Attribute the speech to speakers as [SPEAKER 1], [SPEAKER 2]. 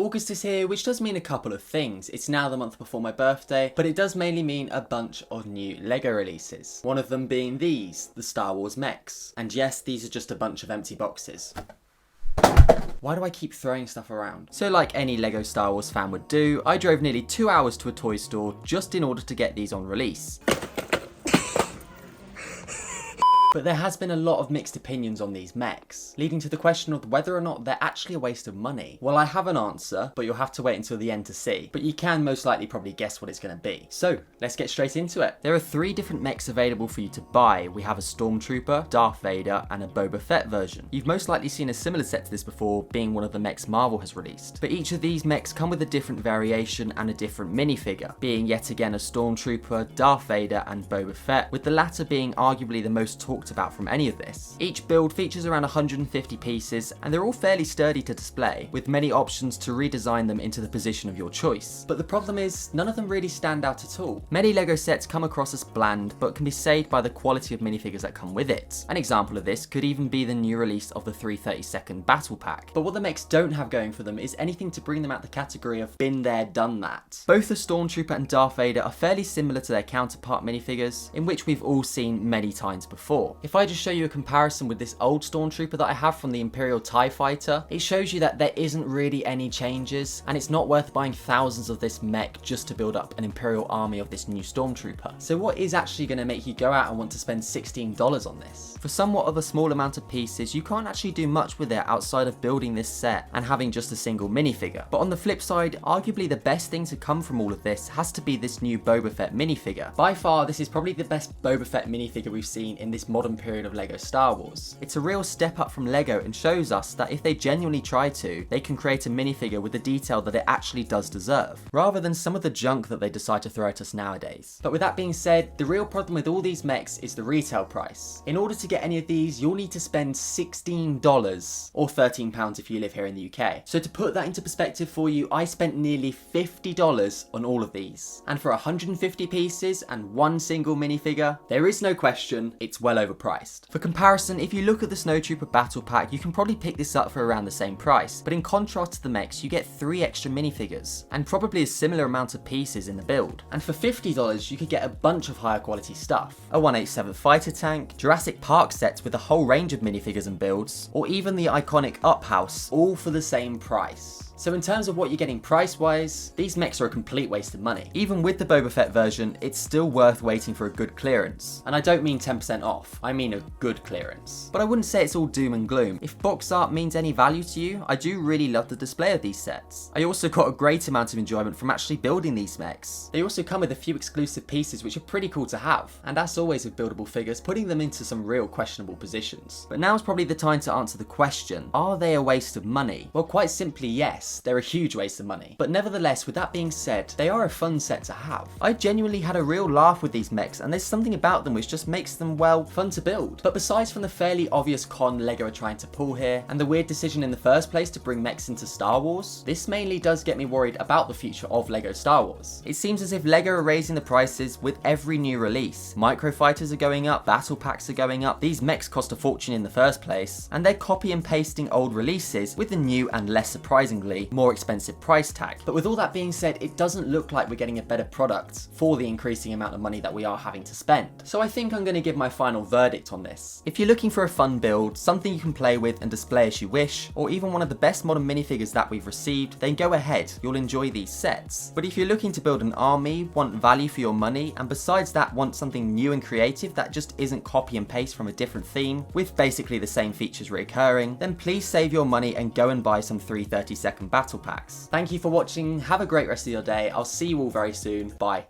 [SPEAKER 1] August is here, which does mean a couple of things. It's now the month before my birthday, but it does mainly mean a bunch of new LEGO releases. One of them being these, the Star Wars Mechs. And yes, these are just a bunch of empty boxes. Why do I keep throwing stuff around? So like any LEGO Star Wars fan would do, I drove nearly 2 hours to a toy store just in order to get these on release. But there has been a lot of mixed opinions on these mechs, leading to the question of whether or not they're actually a waste of money. Well, I have an answer, but you'll have to wait until the end to see. But you can most likely probably guess what it's going to be. So, let's get straight into it. There are 3 different mechs available for you to buy. We have a Stormtrooper, Darth Vader, and a Boba Fett version. You've most likely seen a similar set to this before, being one of the mechs Marvel has released. But each of these mechs come with a different variation and a different minifigure, being yet again a Stormtrooper, Darth Vader, and Boba Fett, with the latter being arguably the most talked about from any of this. Each build features around 150 pieces, and they're all fairly sturdy to display, with many options to redesign them into the position of your choice. But the problem is, none of them really stand out at all. Many LEGO sets come across as bland, but can be saved by the quality of minifigures that come with it. An example of this could even be the new release of the 332nd Battle Pack. But what the mechs don't have going for them is anything to bring them out the category of been there, done that. Both the Stormtrooper and Darth Vader are fairly similar to their counterpart minifigures, in which we've all seen many times before. If I just show you a comparison with this old Stormtrooper that I have from the Imperial TIE Fighter, it shows you that there isn't really any changes, and it's not worth buying thousands of this mech just to build up an Imperial army of this new Stormtrooper. So what is actually going to make you go out and want to spend $16 on this? For somewhat of a small amount of pieces, you can't actually do much with it outside of building this set and having just a single minifigure. But on the flip side, arguably the best thing to come from all of this has to be this new Boba Fett minifigure. By far, this is probably the best Boba Fett minifigure we've seen in this modern period of LEGO Star Wars. It's a real step up from LEGO and shows us that if they genuinely try to, they can create a minifigure with the detail that it actually does deserve, rather than some of the junk that they decide to throw at us nowadays. But with that being said, the real problem with all these mechs is the retail price. In order to get any of these, you'll need to spend $16 or £13 if you live here in the UK. So to put that into perspective for you, I spent nearly $50 on all of these. And for 150 pieces and one single minifigure, there is no question, it's well overpriced. For comparison, if you look at the Snowtrooper Battle Pack, you can probably pick this up for around the same price, but in contrast to the mechs, you get 3 extra minifigures, and probably a similar amount of pieces in the build. And for $50, you could get a bunch of higher quality stuff. A 187 fighter tank, Jurassic Park sets with a whole range of minifigures and builds, or even the iconic Up House, all for the same price. So in terms of what you're getting price-wise, these mechs are a complete waste of money. Even with the Boba Fett version, it's still worth waiting for a good clearance. And I don't mean 10% off, I mean a good clearance. But I wouldn't say it's all doom and gloom. If box art means any value to you, I do really love the display of these sets. I also got a great amount of enjoyment from actually building these mechs. They also come with a few exclusive pieces which are pretty cool to have. And as always with buildable figures, putting them into some real questionable positions. But now's probably the time to answer the question, are they a waste of money? Well, quite simply yes. They're a huge waste of money. But nevertheless, with that being said, they are a fun set to have. I genuinely had a real laugh with these mechs, and there's something about them which just makes them, well, fun to build. But besides from the fairly obvious con LEGO are trying to pull here, and the weird decision in the first place to bring mechs into Star Wars, this mainly does get me worried about the future of LEGO Star Wars. It seems as if LEGO are raising the prices with every new release. Microfighters are going up, battle packs are going up, these mechs cost a fortune in the first place, and they're copy and pasting old releases with the new and less surprisingly, more expensive price tag. But with all that being said, it doesn't look like we're getting a better product for the increasing amount of money that we are having to spend. So I think I'm going to give my final verdict on this. If you're looking for a fun build, something you can play with and display as you wish, or even one of the best modern minifigures that we've received, then go ahead, you'll enjoy these sets. But if you're looking to build an army, want value for your money, and besides that want something new and creative that just isn't copy and paste from a different theme, with basically the same features reoccurring, then please save your money and go and buy some 332nd Battle Packs. Thank you for watching, have a great rest of your day, I'll see you all very soon, bye.